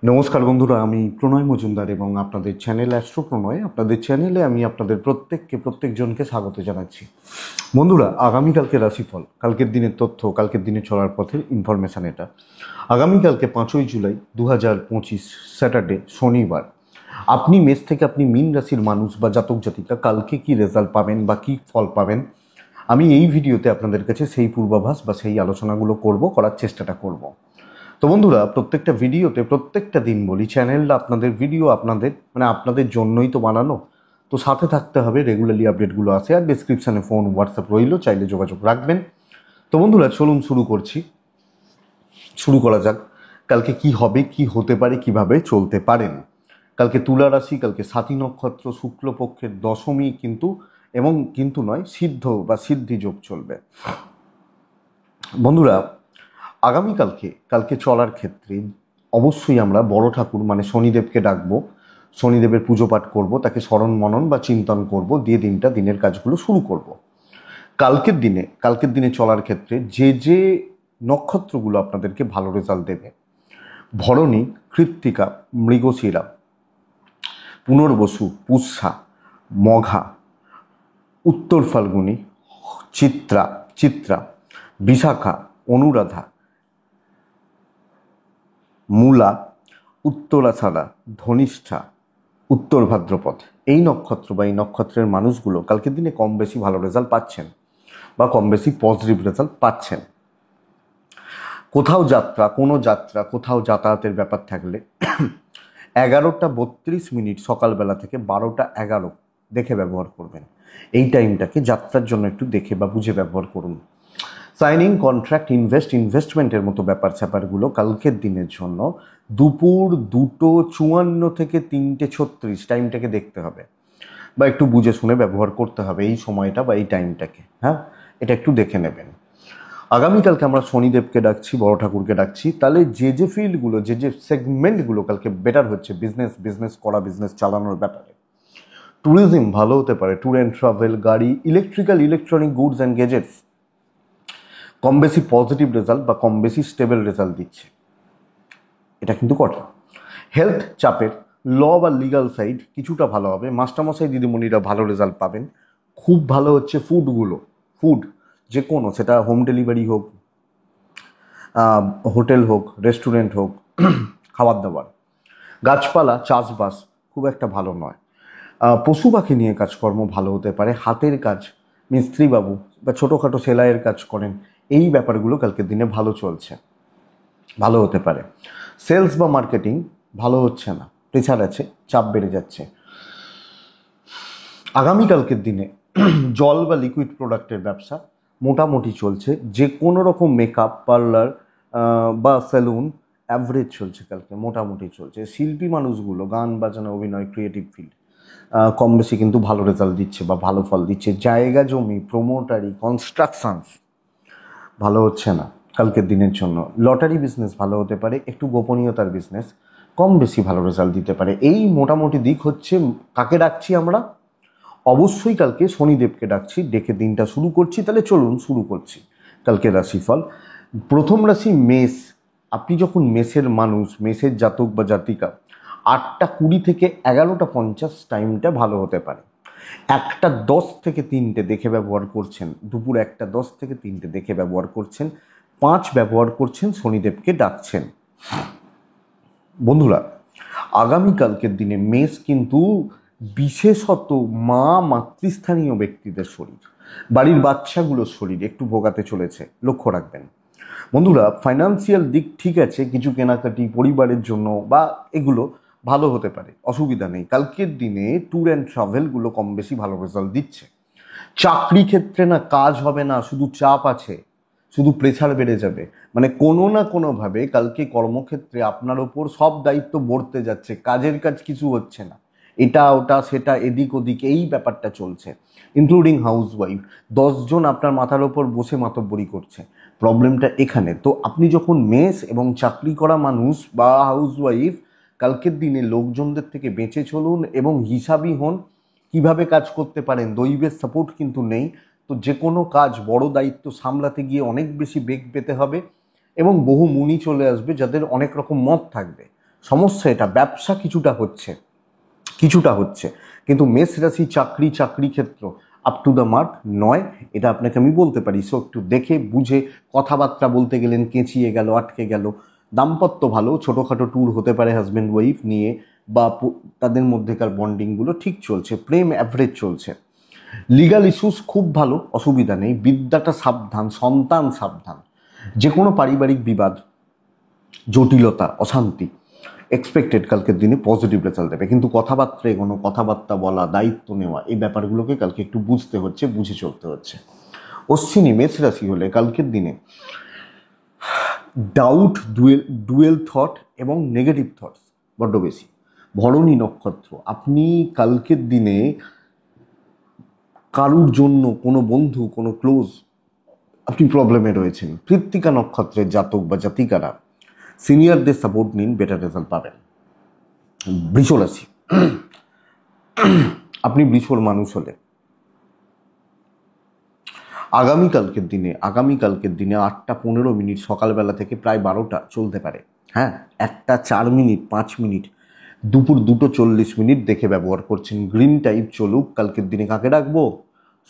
নমস্কার বন্ধুরা, আমি প্রণয় মজুমদার এবং আপনাদের চ্যানেল অ্যাস্ট্রো প্রণয়। আপনাদের চ্যানেলে আমি আপনাদের প্রত্যেকজনকে স্বাগত জানাচ্ছি। বন্ধুরা, আগামীকালকে রাশিফল, কালকের দিনের তথ্য, কালকের দিনে চলার পথের ইনফরমেশান এটা। আগামীকালকে 5ই জুলাই 2025 স্যাটারডে, শনিবার, আপনি মেষ থেকে আপনি মীন রাশির মানুষ বা জাতক জাতিকা কালকে কি রেজাল্ট পাবেন বা কি ফল পাবেন, আমি এই ভিডিওতে আপনাদের কাছে সেই পূর্বাভাস বা সেই আলোচনাগুলো করার চেষ্টাটা করব। তো বন্ধুরা, প্রত্যেকটা ভিডিওতে প্রত্যেকটা দিন বলি, চ্যানেলটা আপনাদের, ভিডিও আপনাদের, আপনাদের জন্যই তো বানানো। তো সাথে থাকতে হবে, রেগুলারলি আপডেটগুলো আসে, আর ডিসক্রিপশানে ফোন হোয়াটসঅ্যাপ রইল, চাইলে যোগাযোগ রাখবেন। তো বন্ধুরা, চলুন শুরু করা যাক। কালকে কি হবে, কি হতে পারে, কিভাবে চলতে পারেন। কালকে তুলা রাশি, কালকে সাথী নক্ষত্র, শুক্লপক্ষের দশমী, কিন্তু নয়, সিদ্ধ বা সিদ্ধি যোগ চলবে। বন্ধুরা, কালকে চলার ক্ষেত্রে অবশ্যই আমরা বড় ঠাকুর শনিদেবকে ডাকবো, শনিদেবের পুজো পাঠ করব, তাকে স্মরণ মনন বা চিন্তন করব, দিয়ে দিনের কাজগুলো শুরু করব। কালকের দিনে চলার ক্ষেত্রে যে নক্ষত্রগুলো আপনাদেরকে ভালো রেজাল্ট দেবে: ভরণী, কৃত্তিকা, মৃগশিরা, পুনর্বসু, পুষ্যা, মঘা, উত্তর ফাল্গুনী, চিত্রা, বিশাখা, অনুরাধা, মূলা, উত্তরাষাঢ়া, ধনিষ্ঠা, উত্তর ভাদ্রপদ, এই নক্ষত্র বা এই নক্ষত্রের মানুষগুলো কালকের দিনে কম বেশি ভালো রেজাল্ট পাচ্ছেন বা কম বেশি পজিটিভ রেজাল্ট পাচ্ছেন। কোথাও যাতায়াতের ব্যাপার থাকলে 11:32 সকালবেলা থেকে 12:11 দেখে ব্যবহার করবেন। এই টাইমটাকে যাত্রার জন্য একটু দেখে বা বুঝে ব্যবহার করুন। সাইনিং, কন্ট্রাক্ট, ইনভেস্টমেন্টের মতো ব্যাপারগুলো কালকের দিনের জন্য দুপুর 2:54 থেকে 3:36 টাইমটাকে দেখতে হবে বা একটু বুঝে শুনে ব্যবহার করতে হবে এই সময়টা বা এই টাইমটাকে। হ্যাঁ, এটা একটু দেখে নেবেন। আগামীকালকে আমরা শনিদেবকে ডাকছি, বড় ঠাকুরকে ডাকছি। তাহলে যে ফিল্ডগুলো, যে সেগমেন্টগুলো কালকে বেটার হচ্ছে, বিজনেস করা, বিজনেস চালানোর ব্যাপারে, ট্যুরিজম ভালো হতে পারে, ট্যুর অ্যান্ড ট্রাভেল, গাড়ি, ইলেকট্রনিক গুডস অ্যান্ড গ্যাজেটস কম বেশি পজিটিভ রেজাল্ট বা কম বেশি স্টেবল রেজাল্ট দিচ্ছে, এটা কিন্তু কথা। হেলথ চাপের, ল বা লিগাল সাইড কিছুটা ভালো হবে, মাস্টারমশাই দিদিমণিরা ভালো রেজাল্ট পাবেন। খুব ভালো হচ্ছে ফুড যে কোনো, সেটা হোম ডেলিভারি হোক, হোটেল হোক, রেস্টুরেন্ট হোক, খাবার দাবার। গাছপালা, চাষবাস খুব একটা ভালো নয়। পশু পাখি নিয়ে কাজকর্ম ভালো হতে পারে। হাতের কাজ, মিস্ত্রিবাবু বা ছোটোখাটো সেলাইয়ের কাজ করেন, এই ব্যাপারগুলো কালকের দিনে ভালো হতে পারে। সেলস বা মার্কেটিং ভালো হচ্ছে না, প্রেশার আছে, চাপ বেড়ে যাচ্ছে। আগামীকালকের দিনে জল বা লিকুইড প্রোডাক্টের ব্যবসা মোটামুটি চলছে। যে কোনো রকম মেকআপ পার্লার বা সেলুন অ্যাভারেজ চলছে, কালকে মোটামুটি চলছে। শিল্পী মানুষগুলো, গান বাজানো, অভিনয়, ক্রিয়েটিভ ফিল্ড কম বেশি কিন্তু ভালো রেজাল্ট দিচ্ছে বা ভালো ফল দিচ্ছে। জায়গা জমি, প্রমোটারি, কনস্ট্রাকশনস ভালো হচ্ছে না কালকের দিনের জন্য। লটারি বিজনেস ভালো হতে পারে, একটু গোপনীয়তার বিজনেস কম বেশি ভালো রেজাল্ট দিতে পারে। এই মোটামুটি দিক হচ্ছে। কাকে ডাকছি আমরা? অবশ্যই কালকে শনিদেবকে ডাকছি, ডেকে দিনটা শুরু করছি। তাহলে চলুন শুরু করছি কালকে রাশিফল। প্রথম রাশি মেষ। আপনি যখন মেষের মানুষ, মেষের জাতক বা জাতিকা, 8:20 থেকে 11:50 টাইমটা ভালো হতে পারে। 1:10 থেকে 3টে দেখে ব্যবহার করছেন, দুপুর 1:10 থেকে 3টে দেখে ব্যবহার করছেন। 5 ব্যবহার করছেন, শনিদেবকে ডাকছেন। বন্ধুরা, আগামীকালকের দিনে মেষ কিন্তু বিশেষত মাতৃস্থানীয় ব্যক্তিদের শরীর, বাড়ির বাচ্চাগুলোর শরীর একটু ভোগাতে চলেছে, লক্ষ্য রাখবেন। বন্ধুরা, ফাইন্যান্সিয়াল দিক ঠিক আছে, কিছু কেনাকাটি পরিবারের জন্য বা এগুলো ভালো হতে পারে, অসুবিধা নেই। কালকের দিনে ট্যুর অ্যান্ড ট্রাভেলগুলো কম বেশি ভালো রেজাল্ট দিচ্ছে। চাকরি ক্ষেত্রে না কাজ হবে না, শুধু চাপ আছে, শুধু প্রেসার বেড়ে যাবে। কোনো না কোনোভাবে কালকে কর্মক্ষেত্রে আপনার ওপর সব দায়িত্ব বর্তে যাচ্ছে, কাজের কাজ কিছু হচ্ছে না, এটা ওটা সেটা এদিক ওদিক এই ব্যাপারটা চলছে। ইনক্লুডিং হাউসওয়াইফ, 10 জন আপনার মাথার ওপর বসে মাতব্বরি করছে, প্রবলেমটা এখানে। তো আপনি যখন মেষ এবং চাকরি করা মানুষ বা হাউসওয়াইফ, কালকের দিনে লোকজনদের থেকে বেঁচে চলুন এবং হিসাবি হন, কিভাবে কাজ করতে পারেন। দৈবের সাপোর্ট কিন্তু নেই, তো যে কোনো কাজ, বড় দায়িত্ব সামলাতে গিয়ে অনেক বেশি বেগ পেতে হবে এবং বহু মুনি চলে আসবে যাদের অনেক রকম মত থাকবে। সমস্যা এটা, ব্যবসা কিছুটা হচ্ছে, কিন্তু মেষ রাশি চাকরি ক্ষেত্র আপ টু দ্য মার্ক নয়, এটা আপনাকে আমি বলতে পারি। সো একটু দেখে বুঝে, কথাবার্তা বলতে গেলেন কেঁচিয়ে গেল, আটকে গেল। দাম্পত্য ভালো, ছোটোখাটো ট্যুর হতে পারে হাজব্যান্ড ওয়াইফ নিয়ে, বা তাদের মধ্যেকার বন্ডিংগুলো ঠিক চলছে। প্রেম অ্যাভারেজ চলছে। লিগাল ইস্যুস খুব ভালো, অসুবিধা নেই। বিদ্যাটা সাবধান, সন্তান সাবধান। যে কোনো পারিবারিক বিবাদ, জটিলতা, অশান্তি এক্সপেক্টেড কালকের দিনে পজিটিভ রেজাল্ট দেবে, কিন্তু কথাবার্তা এগোনো, কথাবার্তা বলা, দায়িত্ব নেওয়া, এই ব্যাপারগুলোকে কালকে একটু বুঝতে হচ্ছে, বুঝে চলতে হচ্ছে। অশ্বিনী মেষ রাশি হলে কালকের দিনে ডাউট, ডুয়েল থট এবং নেগেটিভ থটস বড্ড বেশি। ভরণী নক্ষত্র, আপনি কালকের দিনে কারুর জন্য, কোনো বন্ধু, কোনো ক্লোজ, আপনি প্রবলেমে রয়েছেন। কৃত্তিকা নক্ষত্রের জাতক বা জাতিকারা সিনিয়রদের সাপোর্ট নিন, বেটার রেজাল্ট পাবেন। বৃষ রাশি, আপনি বৃষর মানুষ হলে আগামীকালকের দিনে 8টা 15 মিনিট সকালবেলা থেকে প্রায় 12টা চলতে পারে। হ্যাঁ, 1টা 4 মিনিট 5 মিনিট, দুপুর 2টো 40 মিনিট দেখে ব্যবহার করছেন। গ্রিন টাইপ চলুক। কালকের দিনে কাকে ডাকবো?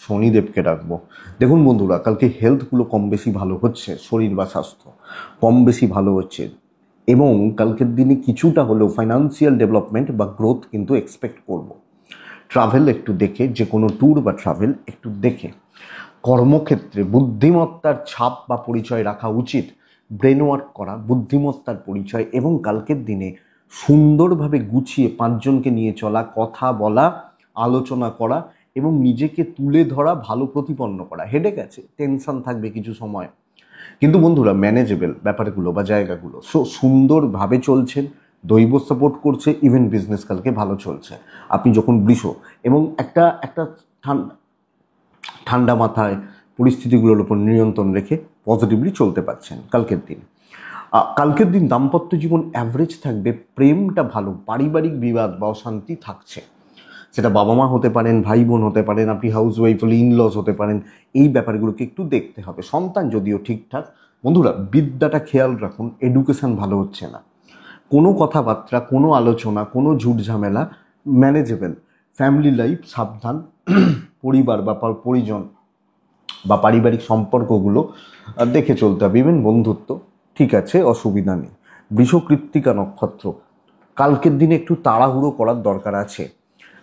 শনিদেবকে ডাকবো। দেখুন বন্ধুরা, কালকে হেলথগুলো কম বেশি ভালো হচ্ছে, শরীর বা স্বাস্থ্য কম বেশি ভালো হচ্ছে, এবং কালকের দিনে কিছুটা হলেও ফাইন্যান্সিয়াল ডেভেলপমেন্ট বা গ্রোথ কিন্তু এক্সপেক্ট করব। ট্রাভেল একটু দেখে, যে কোনো ট্যুর বা ট্রাভেল একটু দেখে। কর্মক্ষেত্রে বুদ্ধিমত্তার ছাপ বা পরিচয় রাখা উচিত। ব্রেন ওয়ার্ক করা বুদ্ধিমত্তার পরিচয়, এবং কালকের দিনে সুন্দরভাবে গুছিয়ে 5জনকে নিয়ে চলা, কথা বলা, আলোচনা করা এবং নিজেকে তুলে ধরা, ভালো প্রতিপন্ন করা। হেডেক আছে, টেনশন থাকবে কিছু সময়, কিন্তু বন্ধুরা ম্যানেজেবল ব্যাপারগুলো বা জায়গাগুলো। সো সুন্দরভাবে চলছেন, দৈব সাপোর্ট করছে, ইভেন বিজনেস কালকে ভালো চলছে। আপনি যখন বৃষ এবং একটা ঠান্ডা মাথায় পরিস্থিতিগুলোর উপর নিয়ন্ত্রণ রেখে পজিটিভলি চলতে পারছেন কালকের দিন দাম্পত্য জীবন অ্যাভারেজ থাকবে। প্রেমটা ভালো, পারিবারিক বিবাদ বা অশান্তি থাকছে, সেটা বাবা মা হতে পারেন, ভাই বোন হতে পারেন, আপনি হাউস ওয়াইফ হলে ইনলস হতে পারেন। এই ব্যাপারগুলোকে একটু দেখতে হবে। সন্তান যদিও ঠিকঠাক। বন্ধুরা, বিদ্যাটা খেয়াল রাখুন, এডুকেশন ভালো হচ্ছে না। কোনো কথাবার্তা, কোনো আলোচনা, কোনো ঝুট ঝামেলা ম্যানেজেবল। ফ্যামিলি লাইফ সাবধান। পরিবার বা পরিজন বা পারিবারিক সম্পর্কগুলো দেখে চলতে হবে। ইভেন বন্ধুত্ব ঠিক আছে, অসুবিধা নেই। বৃষ কৃত্তিকা নক্ষত্র, কালকের দিনে একটু তাড়াহুড়ো করার দরকার আছে।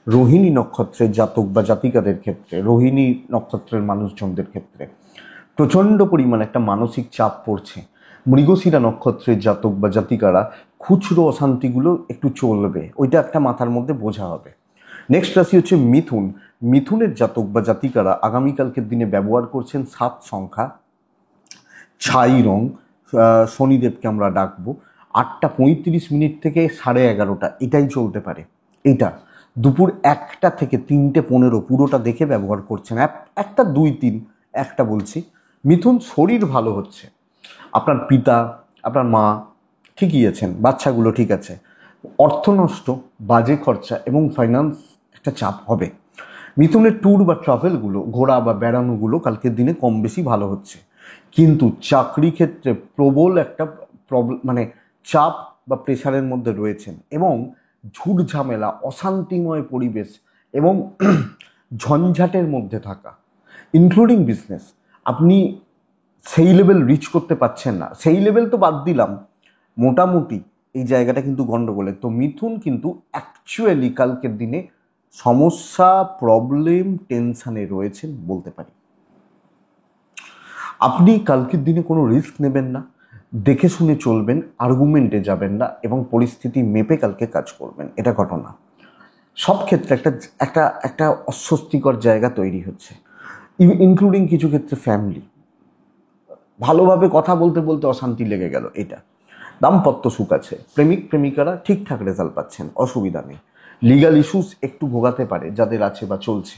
রোহিণী নক্ষত্রের জাতক বা জাতিকাদের ক্ষেত্রে, রোহিণী নক্ষত্রের মানুষজনদের ক্ষেত্রে প্রচণ্ড পরিমাণ একটা মানসিক চাপ পড়ছে। মৃগশিরা নক্ষত্রের জাতক বা জাতিকারা খুচরো অশান্তিগুলো একটু চলবে, ওইটা একটা মাথার মধ্যে বোঝা হবে। নেক্সট রাশি হচ্ছে মিথুন। মিথুনের জাতক বা জাতিকারা আগামীকালকের দিনে ব্যবহার করছেন 7 সংখ্যা, ছাই রং। শনিদেবকে আমরা ডাকবো। 8টা 35 মিনিট থেকে 11:30, এটাই চলতে পারে। এটা দুপুর 1টা থেকে 3টে 15 পুরোটা দেখে ব্যবহার করছেন। 1টা 2 3, একটা বলছি। মিথুন, শরীর ভালো হচ্ছে, আপনার পিতা, আপনার মা ঠিকই আছেন, বাচ্চাগুলো ঠিক আছে। অর্থ নষ্ট, বাজে খরচা এবং ফাইন্যান্স একটা চাপ হবে। মিথুনের ট্যুর বা ট্রাভেলগুলো, ঘোরা বা বেড়ানোগুলো কালকের দিনে কম বেশি ভালো হচ্ছে, কিন্তু চাকরি ক্ষেত্রে প্রবল একটা মানে চাপ বা প্রেশারের মধ্যে রয়েছেন, এবং ঝুট ঝামেলা, অশান্তিময় পরিবেশ এবং ঝঞ্ঝাটের মধ্যে থাকা, ইনক্লুডিং বিজনেস। আপনি সেই লেভেল রিচ করতে পারছেন না। সেই লেভেল তো বাদ দিলাম, মোটামুটি এই জায়গাটা কিন্তু গন্ডগোলের। তো মিথুন কিন্তু অ্যাকচুয়ালি কালকের দিনে সমস্যা, প্রবলেম, টেনশানে রয়েছেন বলতে পারি। আপনি কালকের দিনে কোনো রিস্ক নেবেন না, দেখে শুনে চলবেন, আর্গুমেন্টে যাবেন না এবং পরিস্থিতি মেপে কালকে কাজ করবেন। এটা ঘটনা। সব ক্ষেত্রে একটা একটা একটা অস্বস্তিকর জায়গা তৈরি হচ্ছে, ইনক্লুডিং কিছু ক্ষেত্রে ফ্যামিলি। ভালোভাবে কথা বলতে বলতে অশান্তি লেগে গেল। এটা দাম্পত্য সুখ আছে, প্রেমিক প্রেমিকারা ঠিকঠাক রেজাল্ট পাচ্ছেন, অসুবিধা নেই। লিগাল ইস্যুস একটু ভোগাতে পারে যাদের আছে বা চলছে।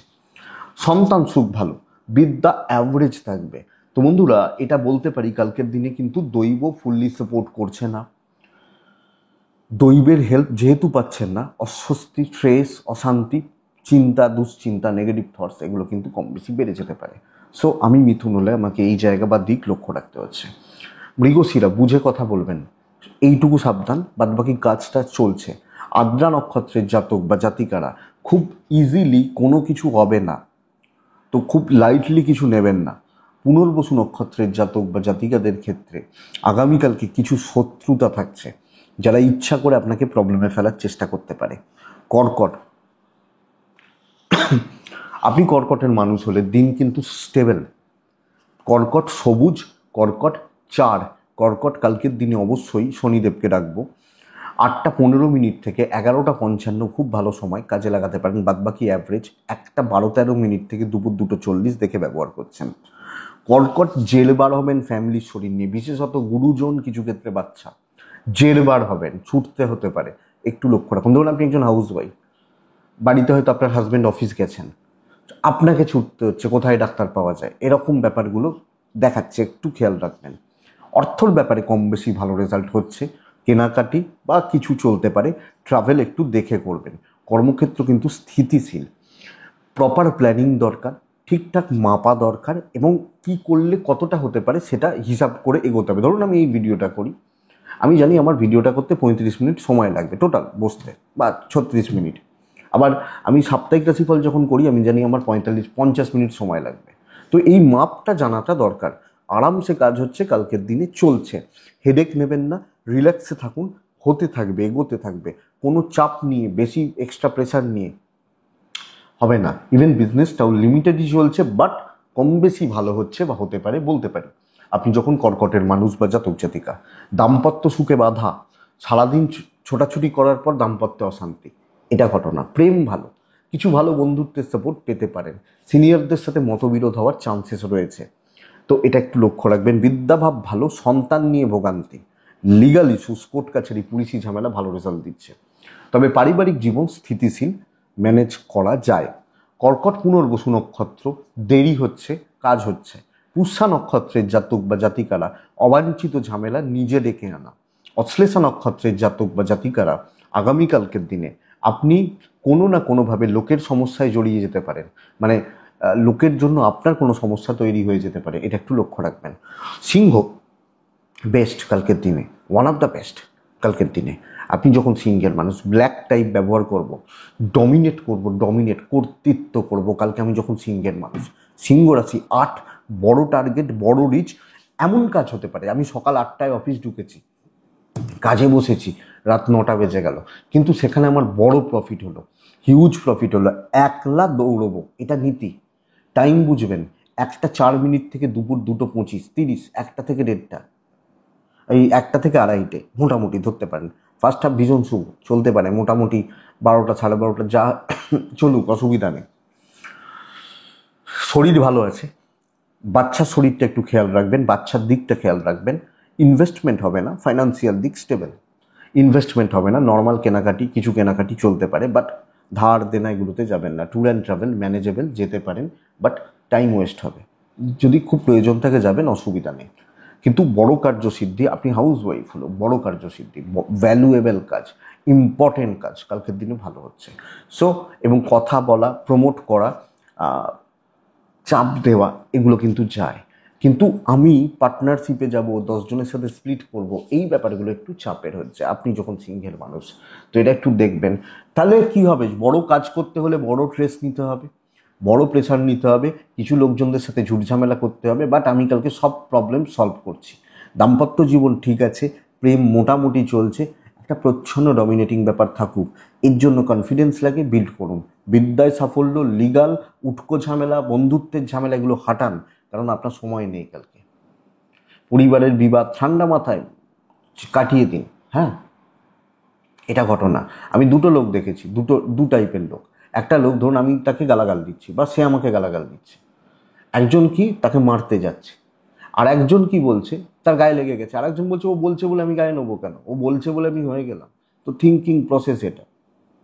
সন্তান সুখ ভালো, বিদ্যা অ্যাভারেজ থাকবে। তো বন্ধুরা, এটা বলতে পারি কালকের দিনে কিন্তু দৈব ফুললি সাপোর্ট করছে না। দৈবের হেল্প যেহেতু পাচ্ছেন না, অস্বস্তি, স্ট্রেস, অশান্তি, চিন্তা, দুশ্চিন্তা, নেগেটিভ থটস এগুলো কিন্তু কম বেশি বেড়ে যেতে পারে। সো আমি মিথুন হলে আমাকে এই জায়গা বা দিক লক্ষ্য রাখতে হচ্ছে। মৃগশিরা, বুঝে কথা বলবেন, এইটুকু সাবধান, বাদবাকি কাজটা চলছে। আদ্রা নক্ষত্রের জাতক বা জাতিকারা খুব ইজিলি কোনো কিছু হবে না, তো খুব লাইটলি কিছু নেবেন না। পুনর্বসু নক্ষত্রের জাতক বা জাতিকাদের ক্ষেত্রে আগামীকালকে কিছু শত্রুতা থাকছে, যারা ইচ্ছা করে আপনাকে প্রবলেমে ফেলার চেষ্টা করতে পারে। কর্কট, আপনি কর্কটের মানুষ হলে দিন কিন্তু স্টেবল। কর্কট সবুজ, কর্কট 4, কর্কট কালকের দিনে অবশ্যই শনিদেবকে ডাকবো। 8:15 থেকে 11:55 খুব ভালো সময়, কাজে লাগাতে পারেন। বাদবাকি অ্যাভারেজ 1:12-13 থেকে দুপুর 2:40 দেখে ব্যবহার করছেন। কর্কট জেরবার হবেন ফ্যামিলির শরীর নিয়ে, বিশেষত গুরুজন, কিছু ক্ষেত্রে বাচ্চা, জেরবার হবেন, ছুটতে হতে পারে, একটু লক্ষ্য রাখুন। ধরুন আপনি একজন হাউস ওয়াইফ, বাড়িতে হয়তো আপনার হাজব্যান্ড অফিস গেছেন, আপনাকে ছুটতে হচ্ছে কোথায় ডাক্তার পাওয়া যায়, এরকম ব্যাপারগুলো দেখাচ্ছে, একটু খেয়াল রাখবেন। অর্থর ব্যাপারে কম বেশি ভালো রেজাল্ট হচ্ছে, কেনাকাটি বা কিছু চলতে পারে, ট্রাভেল একটু দেখে করবেন। কর্মক্ষেত্র কিন্তু স্থিতিশীল, প্রপার প্ল্যানিং দরকার, ঠিকঠাক মাপা দরকার, এবং কি করলে কতটা হতে পারে সেটা হিসাব করে এগোতে হবে। ধরুন আমি এই ভিডিওটা করি, আমি জানি আমার ভিডিওটা করতে 35 মিনিট সময় লাগবে টোটাল বসতে, বা 36 মিনিট। আবার আমি সাপ্তাহিক রাশিফল যখন করি, আমি জানি আমার 50 মিনিট সময় লাগবে। তো এই মাপটা জানাটা দরকার। আরামসে কাজ হচ্ছে, কালকের দিনে চলছে, হেডেক নেবেন না, রিল্যাক্সে থাকুন, হতে থাকবে, এগোতে থাকবে। কোনো চাপ নিয়ে, বেশি এক্সট্রা প্রেশার নিয়ে হবে না। ইভেন বিজনেসটাও লিমিটেডই চলছে, বাট কম বেশি ভালো হচ্ছে বা হতে পারে বলতে পারি। আপনি যখন কর্কটের মানুষ বা জাতক জাতিকা, দাম্পত্য সুখে বাধা, সারাদিন ছোটাছুটি করার পর দাম্পত্য অশান্তি, এটা ঘটনা। প্রেম ভালো, কিছু ভালো বন্ধুত্বের সাপোর্ট পেতে পারেন, সিনিয়রদের সাথে মতবিরোধ হওয়ার চান্সেস রয়েছে, তো এটা একটু লক্ষ্য রাখবেন। বিদ্যাভাব ভালো, সন্তান নিয়ে ভোগান্তি, লিগাল ইস্যুস, কোর্ট কাছারি, পুলিশি ঝামেলা ভালো রেজাল্ট দিচ্ছে। তবে পারিবারিক জীবন স্থিতিশীল, ম্যানেজ করা যায়। কর্কট পুনর্বসু নক্ষত্র, দেরি হচ্ছে, কাজ হচ্ছে। পুষ্যা নক্ষত্রের জাতক বা জাতিকারা অবাঞ্ছিত ঝামেলা নিজে ডেকে আনা। অশ্লেষা নক্ষত্রের জাতক বা জাতিকারা আগামীকালকের দিনে আপনি কোনো না কোনোভাবে লোকের সমস্যায় জড়িয়ে যেতে পারেন, মানে লোকের জন্য আপনার কোনো সমস্যা তৈরি হয়ে যেতে পারে, এটা একটু লক্ষ্য রাখবেন। সিংহ, বেস্ট কালকের দিনে, ওয়ান অফ দ্য বেস্ট কালকের দিনে। আপনি যখন সিংহের মানুষ, ব্ল্যাক টাইপ ব্যবহার করব, ডমিনেট করব, ডমিনেট কর্তৃত্ব করব কালকে আমি যখন সিংহের মানুষ। সিংহ রাশি 8, বড় টার্গেট, বড় রিচ, এমন কাজ হতে পারে আমি সকাল 8টায় অফিস ঢুকেছি, কাজে বসেছি, রাত 9টা বেজে গেল, কিন্তু সেখানে আমার বড় প্রফিট হলো, হিউজ প্রফিট হলো, 1 লাখ দৌড়বো, এটা নীতি। টাইম বুঝবেন, 1:04 থেকে দুপুর 2:25, 30, 1টা থেকে 1:30, এই 1টা থেকে 2:30 মোটামুটি ধরতে পারেন। ফার্স্ট হাফ ভীষণ শুভ চলতে পারে, মোটামুটি 12টা 12:30 যা চলুক, অসুবিধা নেই। শরীর ভালো আছে, বাচ্চার শরীরটা একটু খেয়াল রাখবেন, বাচ্চার দিকটা খেয়াল রাখবেন। ইনভেস্টমেন্ট হবে না, ফাইন্যান্সিয়াল দিক স্টেবল। ইনভেস্টমেন্ট হবে না, নর্মাল কেনাকাটি, কিছু কেনাকাটি চলতে পারে, বাট ধার দেনা এগুলোতে যাবেন না। ট্যুর অ্যান্ড ট্রাভেল ম্যানেজেবল, যেতে পারেন, বাট টাইম ওয়েস্ট হবে। যদি খুব প্রয়োজন থাকে যাবেন, অসুবিধা নেই। কিন্তু বড় কার্যসিদ্ধি, আপনি হাউস ওয়াইফ হলো, বড় কার্যসিদ্ধি, ভ্যালুয়েবল কাজ, ইম্পর্টেন্ট কাজ কালকের দিনে ভালো হচ্ছে। সো, এবং কথা বলা, প্রমোট করা, চাপ দেওয়া, এগুলো কিন্তু যায়। কিন্তু আমি পার্টনারশিপে যাব, 10 জনের সাথে স্প্লিট করব, এই ব্যাপারগুলো একটু চাপের হচ্ছে আপনি যখন সিংহের মানুষ, তো এটা একটু দেখবেন। তাহলে কি হবে, বড় কাজ করতে হলে বড় স্ট্রেস নিতে হবে, বড় প্রেশার নিতে হবে, কিছু লোকজনদের সাথে ঝুটঝামেলা করতে হবে, বাট আমি কালকে সব প্রবলেম সলভ করছি। দাম্পত্য জীবন ঠিক আছে, প্রেম মোটামুটি চলছে, একটা প্রচ্ছন্ন ডমিনেটিং ব্যাপার থাকুক, এর জন্য কনফিডেন্স লাগে, বিল্ড করুন। বিদ্যায় সাফল্য, লিগাল, উটকো ঝামেলা, বন্ধুত্বের ঝামেলা, এগুলো হাঁটান, কারণ আপনার সময় নেই কালকে। পরিবারের বিবাদ ঠান্ডা মাথায় কাটিয়ে দিন। হ্যাঁ, এটা ঘটনা। আমি দুটো লোক দেখেছি, দু টাইপের লোক। একটা লোক, ধরুন আমি তাকে গালাগাল দিচ্ছি বা সে আমাকে গালাগাল দিচ্ছে, একজন কি তাকে মারতে যাচ্ছে, আর একজন কি বলছে তার গায়ে লেগে গেছে, আর একজন বলছে ও বলছে বলে আমি গায়ে নেবো কেন, ও বলছে বলে আমি হয়ে গেলাম। তো থিঙ্কিং প্রসেস এটা,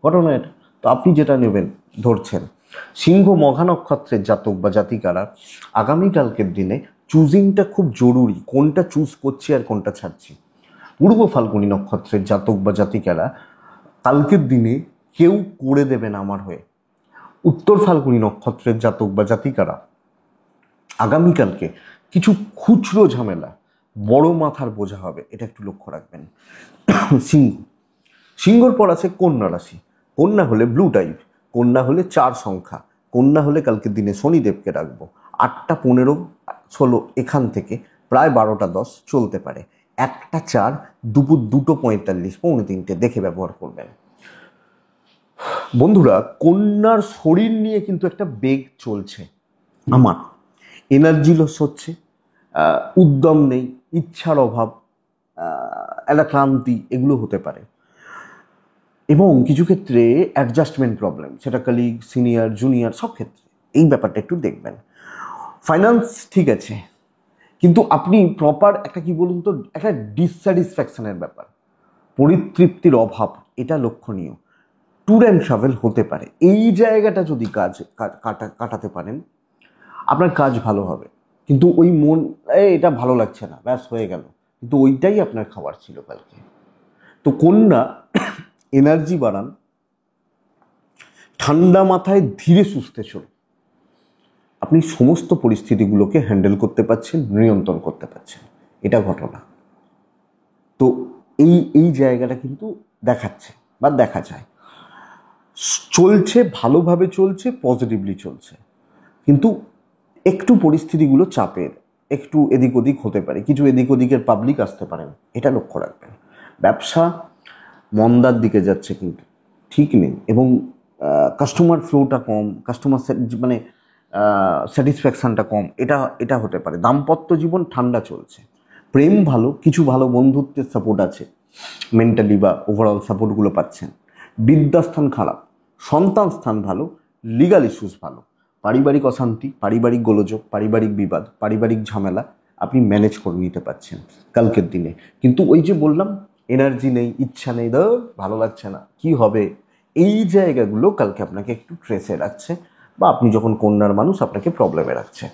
ঘটনা এটা। তো আপনি যেটা নেবেন ধরছেন। সিংহ মঘা নক্ষত্রের জাতক বা জাতিকারা আগামীকালকের দিনে চুজিংটা খুব জরুরি, কোনটা চুজ করছি আর কোনটা ছাড়ছি। পূর্ব ফাল্গুনী নক্ষত্রের জাতক বা জাতিকারা কালকের দিনে কেউ করে দেবেন আমার হয়ে। উত্তর ফাল্গুনী নক্ষত্রের জাতক বা জাতিকারা আগামীকালকে কিছু খুচরো ঝামেলা, বড় মাথার বোঝা হবে, এটা একটু লক্ষ্য রাখবেন। সিংহ, সিংহর পর আছে কন্যা রাশি। কন্যা হলে ব্লু টাইপ, কন্যা হলে 4 সংখ্যা, কন্যা হলে কালকের দিনে শনিদেবকে রাখবো। 8টা 15 16 এখান থেকে প্রায় 12টা 10 চলতে পারে। 1টা 4 দুপুর 2টো 45 পৌনে 3টে দেখে ব্যবহার করবেন। বন্ধুরা, কন্যার শরীর নিয়ে কিন্তু একটা বেগ চলছে। আমার এনার্জি লস হচ্ছে, উদ্যম নেই, ইচ্ছার অভাব, একটা ক্লান্তি, এগুলো হতে পারে। এবং কিছু ক্ষেত্রে অ্যাডজাস্টমেন্ট প্রবলেম, সেটা কালিগ, সিনিয়র, জুনিয়র, সব ক্ষেত্রে এই ব্যাপারটা একটু দেখবেন। ফাইন্যান্স ঠিক আছে, কিন্তু আপনি প্রপার একটা কি বলুন তো, একটা ডিসস্যাটিসফ্যাকশনের ব্যাপার, পরিতৃপ্তির অভাব, এটা লক্ষণীয়। ট্যুর অ্যান্ড ট্রাভেল হতে পারে। এই জায়গাটা যদি কাটাতে পারেন, আপনার কাজ ভালো হবে। কিন্তু ওই মন, এটা ভালো লাগছে না, ব্যাস হয়ে গেল, কিন্তু ওইটাই আপনার খাবার ছিল কালকে। তো কন্যা, এনার্জি বাড়ান, ঠান্ডা মাথায় ধীরে সুস্থে চলুন। আপনি সমস্ত পরিস্থিতিগুলোকে হ্যান্ডেল করতে পারছেন, নিয়ন্ত্রণ করতে পারছেন, এটা ঘটনা। তো এই এই জায়গাটা কিন্তু দেখাচ্ছে বা দেখা যায়। চলছে, ভালোভাবে চলছে, পজিটিভলি চলছে, কিন্তু একটু পরিস্থিতিগুলো চাপের, একটু এদিক ওদিক হতে পারে, কিছু এদিক ওদিকের পাবলিক আসতে পারেন, এটা লক্ষ্য রাখবেন। ব্যবসা মন্দার দিকে যাচ্ছে, কিন্তু ঠিক নেই, এবং কাস্টমার ফ্লোটা কম, কাস্টমার মানে স্যাটিসফ্যাকশানটা কম, এটা হতে পারে। দাম্পত্য জীবন ঠান্ডা চলছে, প্রেম ভালো, কিছু ভালো বন্ধুত্বের সাপোর্ট আছে, মেন্টালি বা ওভারঅল সাপোর্টগুলো পাচ্ছেন। বিদ্যাস্থান খারাপ, সন্তান স্থান ভালো, লিগাল ইস্যুস ভালো, পারিবারিক অশান্তি, পারিবারিক গোলযোগ, পারিবারিক বিবাদ, পারিবারিক ঝামেলা আপনি ম্যানেজ করে নিতে পারছেন কালকের দিনে। কিন্তু ওই যে বললাম, এনার্জি নেই, ইচ্ছা নেই, ভালো লাগছে না, কি হবে, এই জায়গাগুলো কালকে আপনাকে একটু ট্রেসে রাখছে, বা আপনি যখন কন্যার মানুষ আপনাকে প্রবলেমে রাখছে।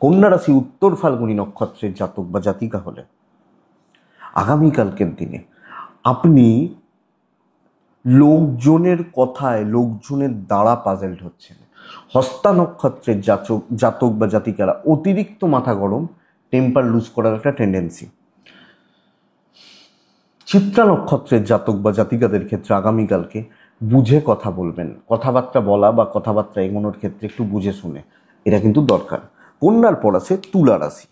কন্যা রাশি উত্তর ফাল্গুনী নক্ষত্রের জাতক বা জাতিকা হলে আগামীকালকের দিনে আপনি লোকজনের কথায়, লোকজনের দ্বারা পাজেলড হচ্ছেন। হস্তা নক্ষত্রের জাতক বা জাতিকারা অতিরিক্ত মাথা গরম, টেম্পার লুজ করার একটা টেন্ডেন্সি। চিত্রা নক্ষত্রের জাতক বা জাতিকাদের ক্ষেত্রে আগামীকালকে বুঝে কথা বলবেন, কথাবার্তা বলা বা কথাবার্তা এগোনোর ক্ষেত্রে একটু বুঝে শুনে, এটা কিন্তু দরকার। কন্যার পর আছে তুলা রাশি।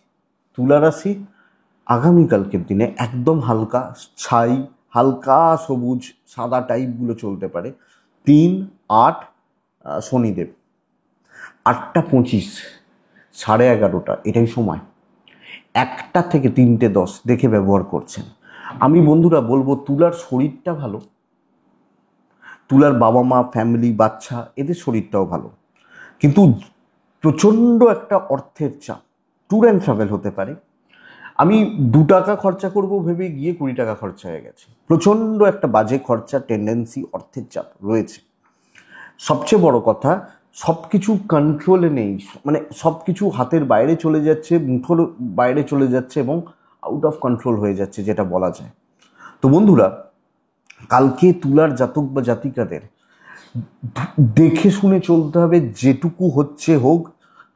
তুলা রাশি আগামীকালকের দিনে একদম হালকা ছাই, হালকা সবুজ, সাদা টাইপগুলো চলতে পারে। 3, 8 শনিদেব, 8টা 25, 11:30 এটাই সময়। 1টা থেকে 3টে 10 দেখে ব্যবহার করছেন। আমি বন্ধুরা বলবো, তুলার শরীরটা ভালো, তুলার বাবা মা, ফ্যামিলি, বাচ্চা, এদের শরীরটাও ভালো, কিন্তু প্রচণ্ড একটা অর্থের চাপ, ট্যুর অ্যান্ড ট্রাভেল হতে পারে। আমি 2 টাকা খরচা করব ভেবে গিয়ে 20 টাকা খরচা হয়ে গেছে, প্রচণ্ড একটা বাজে খরচা, টেন্ডেন্সি, অর্থের চাপ রয়েছে। সবচেয়ে বড় কথা, সব কিছু কন্ট্রোলে নেই, মানে সব কিছু হাতের বাইরে চলে যাচ্ছে, মুঠোর বাইরে চলে যাচ্ছে, এবং আউট অফ কন্ট্রোল হয়ে যাচ্ছে, যেটা বলা যায়। তো বন্ধুরা, কালকে তুলার জাতক বা জাতিকাদের দেখে শুনে চলতে হবে, যেটুকু হচ্ছে হোক,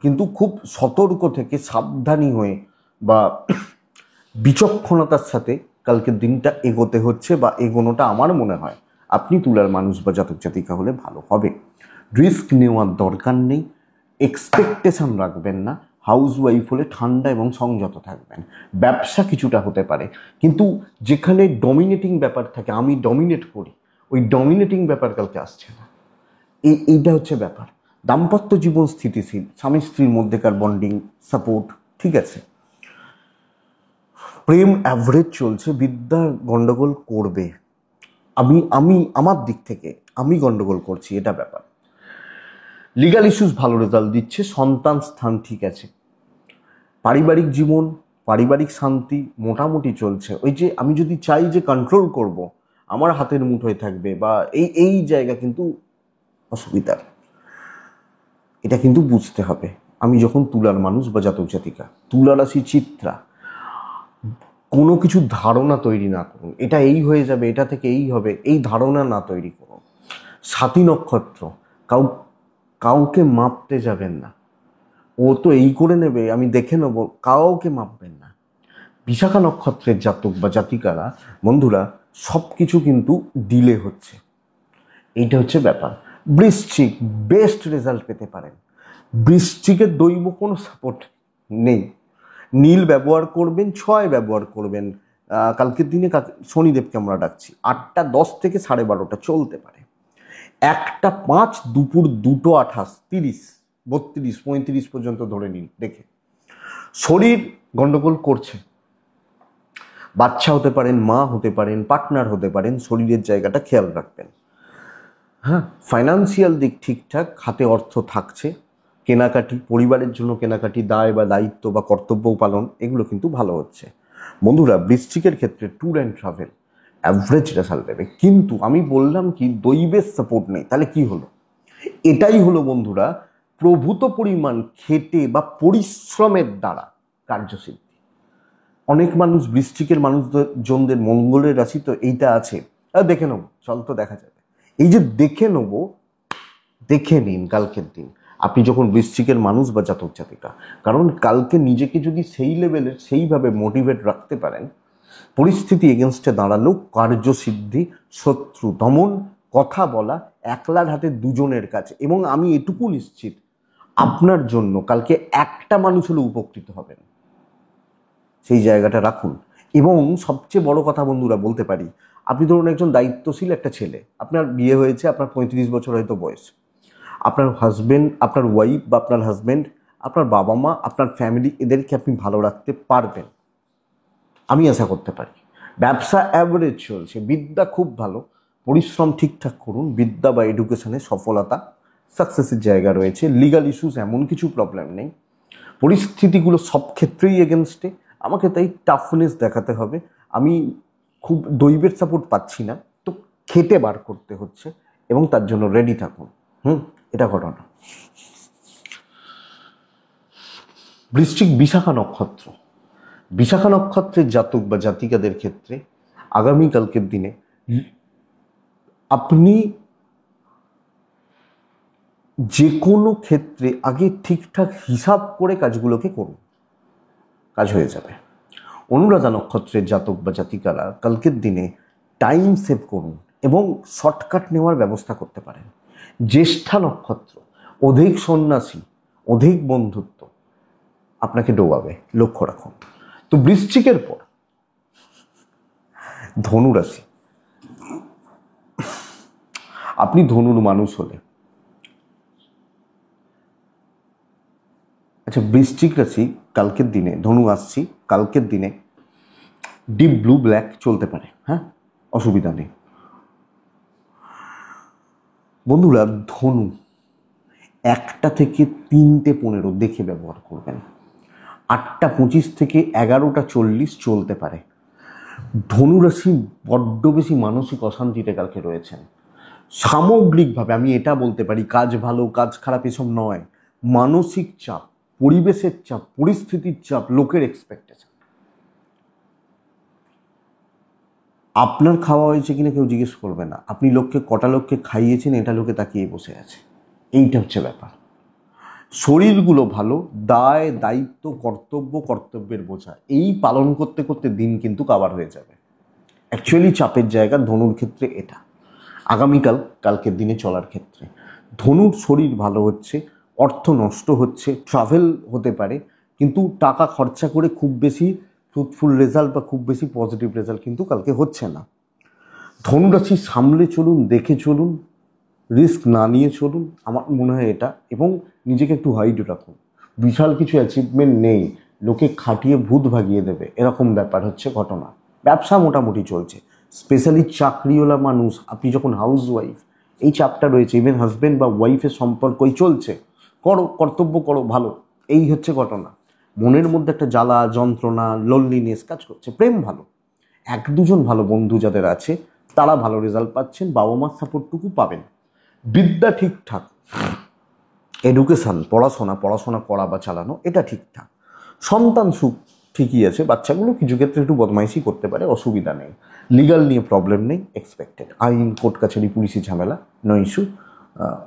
কিন্তু খুব সতর্ক থেকে, সাবধানী হয়ে বা বিচক্ষণতার সাথে কালকের দিনটা এগোতে হচ্ছে, বা এগোনোটা আমার মনে হয় আপনি তুলার মানুষ বা জাতক জাতিকা হলে ভালো হবে। রিস্ক নেওয়ার দরকার নেই, এক্সপেকটেশন রাখবেন না। হাউস ওয়াইফ হলে ঠান্ডা এবং সংযত থাকবেন। ব্যবসা কিছুটা হতে পারে, কিন্তু যেখানে ডমিনেটিং ব্যাপার থাকে, আমি ডমিনেট করি, ওই ডমিনেটিং ব্যাপার কালকে আসছে না, এইটা হচ্ছে ব্যাপার। দাম্পত্য জীবন স্থিতিশীল, স্বামী স্ত্রীর মধ্যেকার বন্ডিং, সাপোর্ট ঠিক আছে। প্রেম অ্যাভারেজ চলছে, বিদ্যা গন্ডগোল করবে, আমি আমার দিক থেকে আমি গন্ডগোল করছি, এটা ব্যাপার। লিগাল ইস্যুস ভালো রেজাল্ট দিচ্ছে, সন্তান স্থান ঠিক আছে, পারিবারিক জীবন, পারিবারিক শান্তি মোটামুটি চলছে। ওই যে আমি যদি চাই যে কন্ট্রোল করব, আমার হাতের মুঠোয় থাকবে, বা এই জায়গা কিন্তু অসুবিধার, এটা কিন্তু বুঝতে হবে। আমি যখন তুলার মানুষ বা জাতক জাতিকা, তুলা রাশি চিত্রা, কোনো কিছু ধারণা তৈরি না করুন, এটা এই হয়ে যাবে, এটা থেকে এই হবে, এই ধারণা না তৈরি করুন। স্বাতী নক্ষত্র, কাউকে মাপতে যাবেন না, ও তো এই করে নেবে, আমি দেখে নেবো, কাউকে মাপবেন না। বিশাখা নক্ষত্রের জাতক বা জাতিকারা বন্ধুরা সব কিছু কিন্তু ডিলে হচ্ছে, এইটা হচ্ছে ব্যাপার। বৃশ্চিক বেস্ট রেজাল্ট পেতে পারেন। বৃশ্চিকের দৈব কোনো সাপোর্ট নেই। নীল ব্যবহার করবেন, 6 ব্যবহার করবেন। কালকের দিনে শনিদেবকে আমরা ডাকছি। 8টা 10 থেকে 12:30 চলতে পারে। 1টা 5 দুপুর 2:28 30 32 35 পর্যন্ত ধরে নিন দেখে। শরীর গন্ডগোল করছে, বাচ্চা হতে পারেন, মা হতে পারেন, পার্টনার হতে পারেন, শরীরের জায়গাটা খেয়াল রাখবেন। হ্যাঁ, ফাইন্যান্সিয়াল দিক ঠিকঠাক, হাতে অর্থ থাকছে। কেনাকাটি, পরিবারের জন্য কেনাকাটি, দায় বা দায়িত্ব বা কর্তব্য পালন, এগুলো কিন্তু ভালো হচ্ছে। বন্ধুরা বৃশ্চিকের ক্ষেত্রে tour and travel average result দেবে। কিন্তু আমি বললাম কি দৈবের সাপোর্ট নেই, তাহলে কি হলো? এটাই হলো বন্ধুরা প্রভূত পরিমাণ খেটে বা পরিশ্রমের দ্বারা কার্যসিদ্ধি। অনেক মানুষ, বৃশ্চিকের মানুষজনদের মঙ্গলের রাশি তো এইটা আছে, দেখে নেবো, চল তো দেখা যাবে। এই যে দেখে নেবো, দেখে নিন কালকের দিন আপনি যখন বৃশ্চিকের মানুষ বা জাতক জাতিকা, কারণ কালকে নিজেকে যদি সেই লেভেলের সেইভাবে মোটিভেট রাখতে পারেন, পরিস্থিতি এগেনস্টে দাঁড়ালেও কার্যসিদ্ধি, শত্রু দমন, কথা বলা, একলার হাতে দুজনের কাছে। এবং আমি এটুকু নিশ্চিত আপনার জন্য কালকে একটা মানুষ হলে উপকৃত হবেন, সেই জায়গাটা রাখুন। এবং সবচেয়ে বড় কথা বন্ধুরা বলতে পারি, আপনি ধরুন একজন দায়িত্বশীল একটা ছেলে, আপনার বিয়ে হয়েছে, আপনার 35 বছর হয়তো বয়স, আপনার হাজবেন্ড, আপনার ওয়াইফ বা আপনার হাজবেন্ড, আপনার বাবা মা, আপনার ফ্যামিলি, এদেরকে আপনি ভালো রাখতে পারবেন, আমি আশা করতে পারি। ব্যবসা অ্যাভারেজ চলছে, বিদ্যা খুব ভালো, পরিশ্রম ঠিকঠাক করুন, বিদ্যা বা এডুকেশনে সফলতা, সাকসেসের জায়গা রয়েছে। লিগাল ইস্যুস এমন কিছু প্রবলেম নেই। পরিস্থিতিগুলো সব ক্ষেত্রেই এগেনস্টে, আমাকে তাই টাফনেস দেখাতে হবে। আমি খুব দৈবের সাপোর্ট পাচ্ছি না, তো খেটে বার করতে হচ্ছে এবং তার জন্য রেডি থাকুন। এটা ঘটনা। বৃশ্চিক বিশাখা নক্ষত্র, বিশাখা নক্ষত্রের জাতক বা জাতিকাদের ক্ষেত্রে আগামীকালকের দিনে আপনি যে কোনো ক্ষেত্রে আগে ঠিকঠাক হিসাব করে কাজগুলোকে করুন, কাজ হয়ে যাবে। অনুরাধা নক্ষত্রের জাতক বা জাতিকারা কালকের দিনে টাইম সেভ করুন এবং শর্টকাট নেওয়ার ব্যবস্থা করতে পারেন। জ্যেষ্ঠা নক্ষত্র, অধিক সন্ন্যাসী, অধিক বন্ধুত্ব আপনাকে ডোবাবে, লক্ষ্য রাখুন। তো বৃশ্চিকের পর ধনুরাশি। আপনি ধনুর মানুষ হলে, আচ্ছা বৃশ্চিক রাশি কালকের দিনে, ধনু আসছি, কালকের দিনে ডিপ ব্লু ব্ল্যাক চলতে পারে, হ্যাঁ, অসুবিধা নেই। বন্ধুরা ধনু 1টা থেকে 3টে 15 দেখে ব্যবহার করবেন। 8টা 25 থেকে 11টা 40 চলতে পারে। ধনুরাশি বড্ড বেশি মানসিক অশান্তিতে কালকে রয়েছেন। সামগ্রিকভাবে আমি এটা বলতে পারি, কাজ ভালো কাজ খারাপ এসব নয়, মানসিক চাপ, পরিবেশের চাপ, পরিস্থিতির চাপ, লোকের এক্সপেকটেশন। আপনার খাওয়া হয়েছে কিনা কেউ জিজ্ঞেস করবে না, আপনি কটা লোককে খাইয়েছেন এটা লোকে তাকিয়ে বসে আছে, এইটা হচ্ছে ব্যাপার। শরীরগুলো ভালো, দায় দায়িত্ব কর্তব্যের বোঝা এই পালন করতে করতে দিন কিন্তু কাভার হয়ে যাবে। অ্যাকচুয়ালি চাপের জায়গা ধনুর ক্ষেত্রে এটা। কালকের দিনে চলার ক্ষেত্রে ধনুর শরীর ভালো হচ্ছে, অর্থ নষ্ট হচ্ছে, ট্রাভেল হতে পারে, কিন্তু টাকা খরচা করে খুব বেশি ফ্রুটফুল রেজাল্ট বা খুব বেশি পজিটিভ রেজাল্ট কিন্তু কালকে হচ্ছে না। ধনুরাশি সামলে চলুন, দেখে চলুন, রিস্ক না নিয়ে চলুন, আমার মনে হয় এটা। এবং নিজেকে একটু হাইড রাখুন। বিশাল কিছু অ্যাচিভমেন্ট নেই, লোকে খাটিয়ে ভূত ভাগিয়ে দেবে এরকম ব্যাপার হচ্ছে ঘটনা। ব্যবসা মোটামুটি চলছে, স্পেশালি চাকরিওয়ালা মানুষ, আপনি যখন হাউস ওয়াইফ, এই চাপটা রয়েছে। ইভেন হাজব্যান্ড বা ওয়াইফের সম্পর্কই চলছে, করো কর্তব্য করো, ভালো, এই হচ্ছে ঘটনা। মনের মধ্যে একটা জ্বালা যন্ত্রণা, লোনলিনেস কাজ করছে। প্রেম ভালো, 1-2জন ভালো বন্ধু যাদের আছে তারা ভালো রেজাল্ট পাচ্ছেন, বাবা মার সাপোর্টটুকু পাবেন। বিদ্যা ঠিকঠাক, এডুকেশান, পড়াশোনা করা বা চালানো এটা ঠিকঠাক। সন্তান সুখ ঠিকই আছে, বাচ্চাগুলো কিছু ক্ষেত্রে একটু বদমাইশি করতে পারে, অসুবিধা নেই। লিগাল নিয়ে প্রবলেম নেই এক্সপেক্টেড, আইন কোর্ট কাছারি পুলিশি ঝামেলা নো ইস্যু,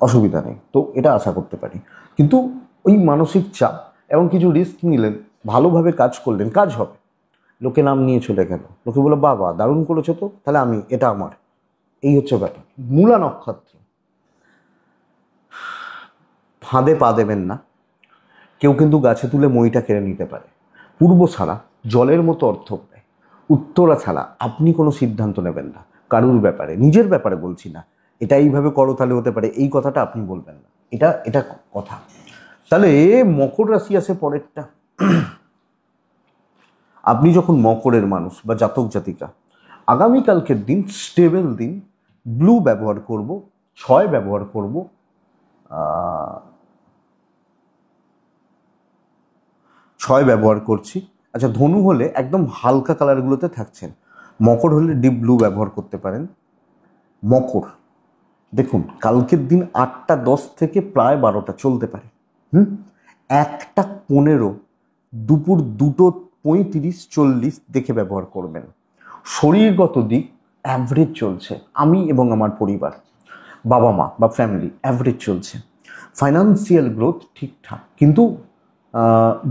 অসুবিধা নেই, তো এটা আশা করতে পারি। কিন্তু ওই মানসিক চাপ এবং কিছু রিস্ক নিলেন, ভালোভাবে কাজ করলেন, কাজ হবে। লোকে নাম নিয়ে চলে গেল, লোকে বললো বাবা দারুণ করেছো তো, তাহলে আমি এটা আমার। এই হচ্ছে ব্যাপার। মূলা নক্ষত্র, ফাঁদে পা দেবেন না। কেউ কিন্তু গাছে তুলে মইটা কেড়ে নিতে পারে। পূর্ব ছাড়া জলের মতো অর্থ পায়। উত্তরা ছাড়া আপনি কোনো সিদ্ধান্ত নেবেন না কারুর ব্যাপারে, নিজের ব্যাপারে বলছি না। এটা এইভাবে করো তাহলে হতে পারে, এই কথাটা আপনি বলবেন না। এটা এটা কথা। তাহলে মকর রাশি আছে পরেরটা। আপনি যখন মকরের মানুষ বা জাতক জাতিকা, আগামীকালকের দিন স্টেবল দিন। ব্লু ব্যবহার করব, 6 ব্যবহার করব, 6 ব্যবহার করছি। আচ্ছা, ধনু হলে একদম হালকা কালারগুলোতে থাকছেন, মকর হলে ডিপ ব্লু ব্যবহার করতে পারেন। মকর দেখুন কালকের দিন 8টা 10 থেকে প্রায় 12টা চলতে পারে। 1টা 15, দুপুর 2টো 35 40 দেখে ব্যবহার করবেন। শরীরগত দিক অ্যাভারেজ চলছে, আমি এবং আমার পরিবার, বাবা মা বা ফ্যামিলি অ্যাভারেজ চলছে। ফাইন্যান্সিয়াল গ্রোথ ঠিকঠাক, কিন্তু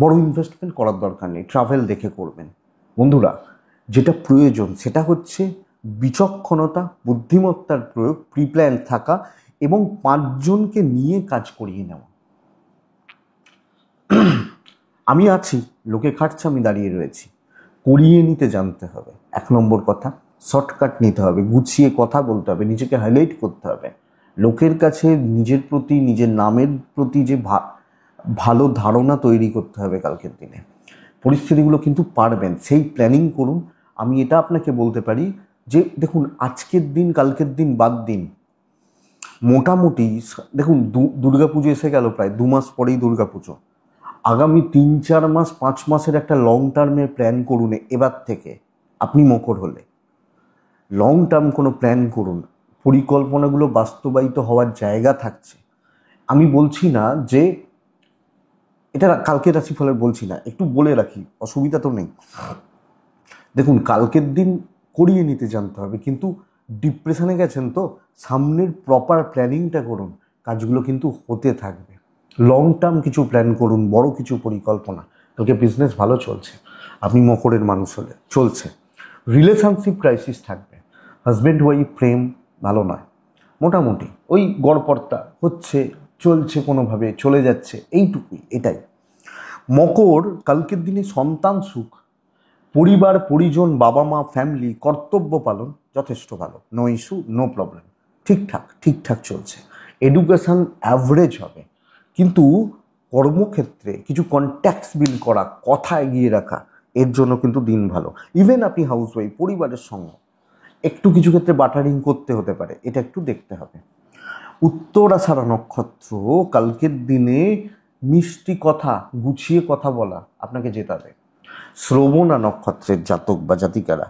বড় ইনভেস্টমেন্ট করার দরকার নেই, ট্রাভেল দেখে করবেন। বন্ধুরা, যেটা প্রয়োজন সেটা হচ্ছে বিচক্ষণতা, বুদ্ধিমত্তার প্রয়োগ, প্রিপ্ল্যান থাকা এবং 5 জনকে নিয়ে কাজ করিয়ে নেওয়া। আমি আছি, লোকে খাটছে, আমি দাঁড়িয়ে রয়েছি। করিয়ে নিতে জানতে হবে, 1 নম্বর কথা। শর্টকাট নিতে হবে, গুছিয়ে কথা বলতে হবে, নিজেকে হাইলাইট করতে হবে। লোকের কাছে নিজের প্রতি, নিজের নামের প্রতি যে ভালো ধারণা তৈরি করতে হবে কালকের দিনে। পরিস্থিতিগুলো কিন্তু পারবেন, সেই প্ল্যানিং করুন। আমি এটা আপনাকে বলতে পারি যে দেখুন, আজকের দিন কালকের দিন বাদ দিন, মোটামুটি দেখুন দুর্গাপুজো এসে গেল, প্রায় 2 মাস পরেই দুর্গাপুজো। আগামী 3-4 মাস 5 মাসের একটা লং টার্মের প্ল্যান করুন এবার থেকে। আপনি মকর হলে লং টার্ম কোনো প্ল্যান করুন, পরিকল্পনাগুলো বাস্তবায়িত হওয়ার জায়গা থাকছে। আমি বলছি না যে এটা কালকের রাশিফলের বলছি না, একটু বলে রাখি, অসুবিধা তো নেই। দেখুন কালকের দিন করিয়ে নিতে জানতে হবে, কিন্তু ডিপ্রেশনে গেছেন তো, সামনের প্রপার প্ল্যানিংটা করুন, কাজগুলো কিন্তু হতে থাকবে। লং টার্ম কিছু প্ল্যান করুন, বড় কিছু পরিকল্পনা। কালকে বিজনেস ভালো চলছে, আপনি মকরের মানুষ হলে চলছে। রিলেশনশিপ ক্রাইসিস থাকবে, হাজব্যান্ড ওয়াইফ প্রেম ভালো নয়, মোটামুটি ওই গড়পড়তা হচ্ছে, চলছে, কোনোভাবে চলে যাচ্ছে, এইটুকুই, এটাই। মকর কালকের দিনে সন্তান সুখ, পরিবার পরিজন, বাবা মা, ফ্যামিলি, কর্তব্য পালন যথেষ্ট ভালো, নো ইস্যু, নো প্রবলেম, ঠিকঠাক ঠিকঠাক চলছে। এডুকেশান অ্যাভারেজ হবে, কিন্তু কর্মক্ষেত্রে কিছু কন্ট্যাক্টস বিল্ড করা, কথা এগিয়ে রাখা, এর জন্য কিন্তু দিন ভালো। ইভেন আপনি হাউসওয়াইফ, পরিবারের সঙ্গে একটু কিছু ক্ষেত্রে বাটারিং করতে হতে পারে, এটা একটু দেখতে হবে। উত্তরাষাঢ়া নক্ষত্র, কালকের দিনে মিষ্টি কথা, গুছিয়ে কথা বলা আপনাকে জেতাবে। শ্রবণা নক্ষত্রের জাতক বা জাতিকারা,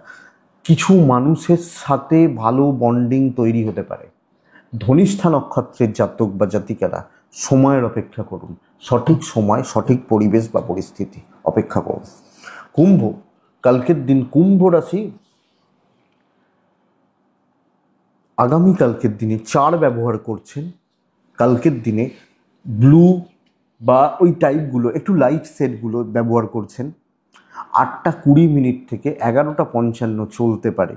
কিছু মানুষের সাথে ভালো বন্ডিং তৈরি হতে পারে। ধনিষ্ঠা নক্ষত্রের জাতক বা জাতিকারা, সময়ের অপেক্ষা করুন, সঠিক সময়, সঠিক পরিবেশ বা পরিস্থিতি অপেক্ষা করুন। কুম্ভ, কালকের দিন কুম্ভ রাশি, আগামীকালকের দিনে 4 ব্যবহার করছেন, কালকের দিনে ব্লু বা ওই টাইপগুলো, একটু লাইট শেডগুলো ব্যবহার করছেন। 8টা 20 থেকে 11টা 55 চলতে পারে।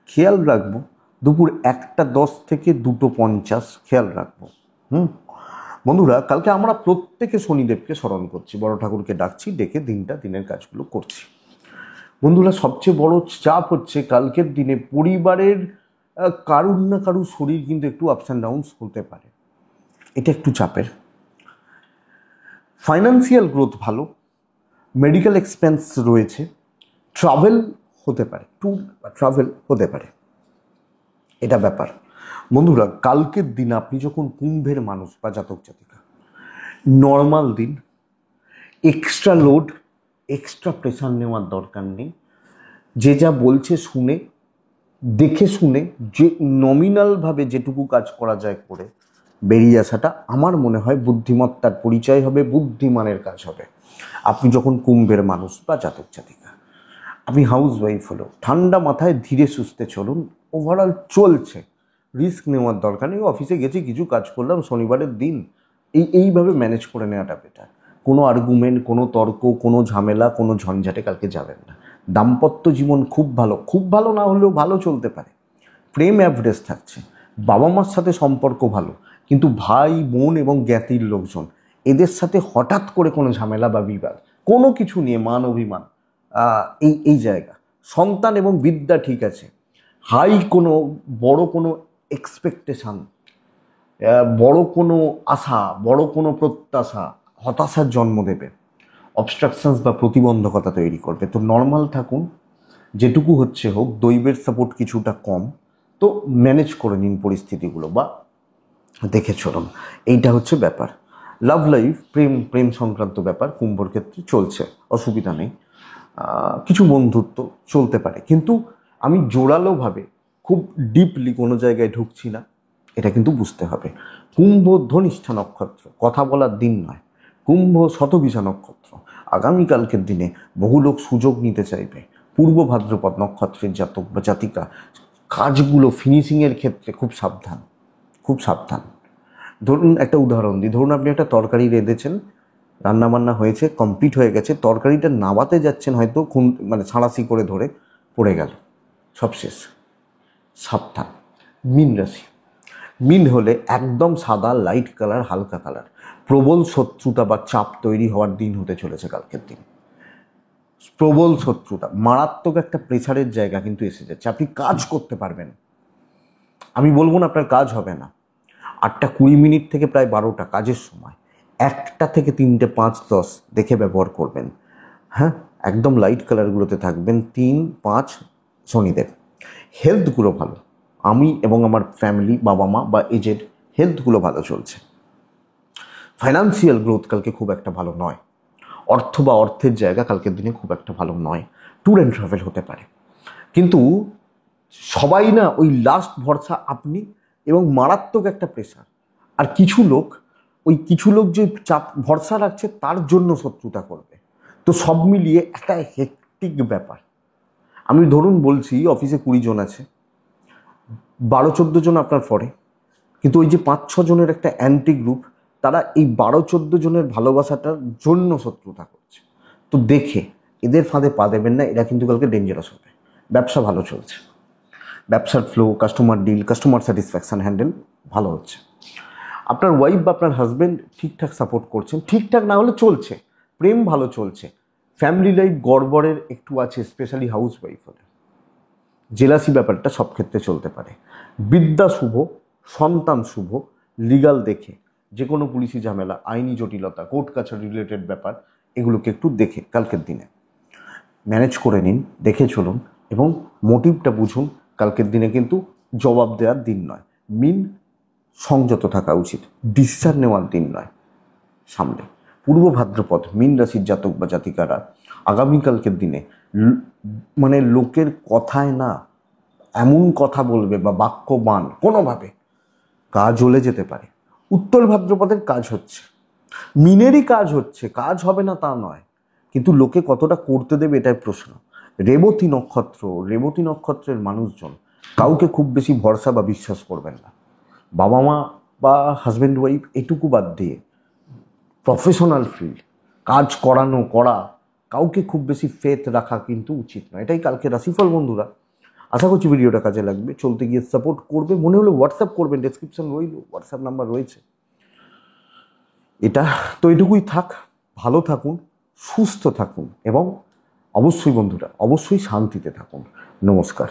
খেয়াল রাখবো দুপুর 1টা 10 থেকে 2টো 50 খেয়াল রাখবো। বন্ধুরা, কালকে আমরা প্রত্যেকে শনিদেবকে স্মরণ করছি, বড় ঠাকুরকে ডাকছি, ডেকে দিনের কাজগুলো করছি। বন্ধুরা, সবচেয়ে বড় চাপ হচ্ছে কালকের দিনে পরিবারের কারুর না কারুর শরীর কিন্তু একটু আপস অ্যান্ড ডাউনস হতে পারে, এটা একটু চাপের। ফাইন্যান্সিয়াল গ্রোথ ভালো, মেডিকেল এক্সপেন্স রয়েছে, ট্রাভেল হতে পারে, ট্যুর বা ট্রাভেল হতে পারে, এটা ব্যাপার। বন্ধুরা, কালকের দিন আপনি যখন কুম্ভের মানুষ বা জাতক জাতিকা, নর্মাল দিন, এক্সট্রা লোড, এক্সট্রা প্রেশার নেওয়ার দরকার নেই। যে যা বলছে শুনে, দেখে শুনে, যে নমিনালভাবে যেটুকু কাজ করা যায় করে বেরিয়ে আসাটা আমার মনে হয় বুদ্ধিমত্তার পরিচয় হবে, বুদ্ধিমানের কাজ হবে। আপনি যখন কুম্ভের মানুষ বা জাতক জাতিকা, আপনি হাউস ওয়াইফ হলো, ঠান্ডা মাথায় ধীরে সুস্থে চলুন, ওভারঅল চলছে, রিস্ক নেওয়ার দরকার নেই। অফিসে গেছি, কিছু কাজ করলাম, শনিবারের দিন, এইভাবে ম্যানেজ করে নেওয়াটা বেটার। কোনো আর্গুমেন্ট, কোনো তর্ক, কোনো ঝামেলা, কোনো ঝঞ্ঝাটে কালকে যাবেন না। দাম্পত্য জীবন খুব ভালো, খুব ভালো না হলেও ভালো চলতে পারে। প্রেম অ্যাভারেজ থাকছে, বাবা মার সাথে সম্পর্ক ভালো, কিন্তু ভাই বোন এবং জ্ঞাতির লোকজন এদের সাথে হঠাৎ করে কোনো ঝামেলা বা বিবাদ, কোনো কিছু নিয়ে মান অভিমান, এই জায়গা। সন্তান এবং বিদ্যা ঠিক আছে। হাই কোনো বড় কোনো এক্সপেকটেশান, বড় কোনো আশা, বড় কোনো প্রত্যাশা হতাশার জন্ম দেবে, অবস্ট্রাকশনস বা প্রতিবন্ধকতা তৈরি করবে। তো নর্মাল থাকুন, যেটুকু হচ্ছে হোক, দৈবের সাপোর্ট কিছুটা কম, তো ম্যানেজ করে নিন পরিস্থিতিগুলো বা দেখে চলুন। এইটা হচ্ছে ব্যাপার। লাভ লাইফ, প্রেম সংক্রান্ত ব্যাপার কুম্ভর ক্ষেত্রে চলছে, অসুবিধা নেই। কিছু বন্ধুত্ব চলতে পারে, কিন্তু আমি জোরালোভাবে খুব ডিপলি কোনো জায়গায় ঢুকছি না, এটা কিন্তু বুঝতে হবে। কুম্ভ ধনিষ্ঠা নক্ষত্র, কথা বলার দিন নয়। কুম্ভ শতবিশা নক্ষত্র, আগামীকালকের দিনে বহু লোক সুযোগ নিতে চাইবে। পূর্ব ভাদ্রপদ নক্ষত্রের জাতক বা জাতিকা কাজগুলো ফিনিশিংয়ের ক্ষেত্রে খুব সাবধান, খুব সাবধান। ধরুন একটা উদাহরণ দিই, ধরুন আপনি একটা তরকারি রেঁধেছেন, রান্নাবান্না হয়েছে, কমপ্লিট হয়ে গেছে, তরকারিটা নাবাতে যাচ্ছেন, হয়তো ছাড়াশি করে ধরে পড়ে গেল, সব শেষ। সাবধান। মীন রাশি, মীন হলে একদম সাদা, লাইট কালার, হালকা কালার। প্রবল শত্রুতা বা চাপ তৈরি হওয়ার দিন হতে চলেছে কালকের দিন। প্রবল শত্রুতা, মারাত্মক একটা প্রেসারের জায়গা কিন্তু এসে যাচ্ছে। আপনি কাজ করতে পারবেন, আমি বলবো না আপনার কাজ হবে না। 8:20 থেকে প্রায় 12টা কাজের সময়, 1টা থেকে 3টে, 5, 10 দেখে ব্যবহার করবেন। হ্যাঁ, একদম লাইট কালারগুলোতে থাকবেন। 3, 5 শনিদেব। হেলথগুলো ভালো, আমি এবং আমার ফ্যামিলি, বাবা মা বা এজেড, হেলথগুলো ভালো চলছে। ফাইন্যান্সিয়াল গ্রোথ কালকে খুব একটা ভালো নয়, অর্থ বা অর্থের জায়গা কালকের দিনে খুব একটা ভালো নয়। ট্যুর অ্যান্ড ট্রাভেল হতে পারে, কিন্তু সবাই না ওই লাস্ট ভরসা আপনি, এবং মারাত্মক একটা প্রেশার। আর কিছু লোক যে চাপ ভরসা রাখছে তার জন্য শত্রুতা করবে। তো সব মিলিয়ে একটা হেক্টিক ব্যাপার। আমি ধরুন বলছি, অফিসে 20 জন আছে, 12-14 জন আপনার পরে, কিন্তু ওই যে 5-6 জনের একটা অ্যান্টি গ্রুপ, তারা এই 12-14 জনের ভালোবাসাটার জন্য শত্রুতা করছে। তো দেখে এদের ফাঁদে পা দেবেন না, এরা কিন্তু কালকে ডেঞ্জারাস হবে। ব্যবসা ভালো চলছে, ব্যবসার flow, customer deal, customer satisfaction handle ভালো হচ্ছে। আপনার ওয়াইফ বা আপনার হাজব্যান্ড ঠিকঠাক সাপোর্ট করছেন, ঠিকঠাক না হলে চলছে। প্রেম ভালো চলছে। ফ্যামিলি লাইফ গড়বড়ের একটু আছে, স্পেশালি হাউস ওয়াইফ হলে। জেলাসি ব্যাপারটা সব ক্ষেত্রে চলতে পারে। বিদ্যা শুভ, সন্তান শুভ, লিগাল দেখে যে কোনো পুলিশি ঝামেলা, আইনি জটিলতা, কোর্ট কাছারি রিলেটেড ব্যাপার, এগুলোকে একটু দেখে কালকের দিনে ম্যানেজ করে নিন, দেখে চলুন এবং মোটিভটা বুঝুন। কালকের দিনে কিন্তু জবাব দেওয়ার দিন নয়। মিন সংযত থাকা উচিত, ডিসিশন নেওয়ার দিন নয়। সামনে পূর্ব ভাদ্রপদ মীন রাশির জাতক বা জাতিকারা আগামীকালকের দিনে মানে লোকের কথায় না এমন কথা বলবে বা বাক্যবান, কোনোভাবে কাজ জ্বলে যেতে পারে। উত্তর ভাদ্রপদের কাজ হচ্ছে, মিনেরই কাজ হচ্ছে, কাজ হবে না তা নয়, কিন্তু লোকে কতটা করতে দেবে এটাই প্রশ্ন। রেবতী নক্ষত্র, রেবতী নক্ষত্রের মানুষজন কাউকে খুব বেশি ভরসা বা বিশ্বাস করবেন না। বাবা মা বা হাজব্যান্ড ওয়াইফ এটুকু বাদ দিয়ে প্রফেশনাল ফিল্ড, কাজ করা, কাউকে খুব বেশি ফেথ রাখা কিন্তু উচিত নয়। এটাই কালকে রাশিফল বন্ধুরা। আশা করছি ভিডিওটা কাজে লাগবে, চলতে গিয়ে সাপোর্ট করবে। মনে হলে হোয়াটসঅ্যাপ করবেন, ডেসক্রিপশন রইল, হোয়াটসঅ্যাপ নাম্বার রয়েছে। এটা তো এটুকুই থাক। ভালো থাকুন, সুস্থ থাকুন এবং অবশ্যই বন্ধুরা, অবশ্যই শান্তিতে থাকুন। নমস্কার।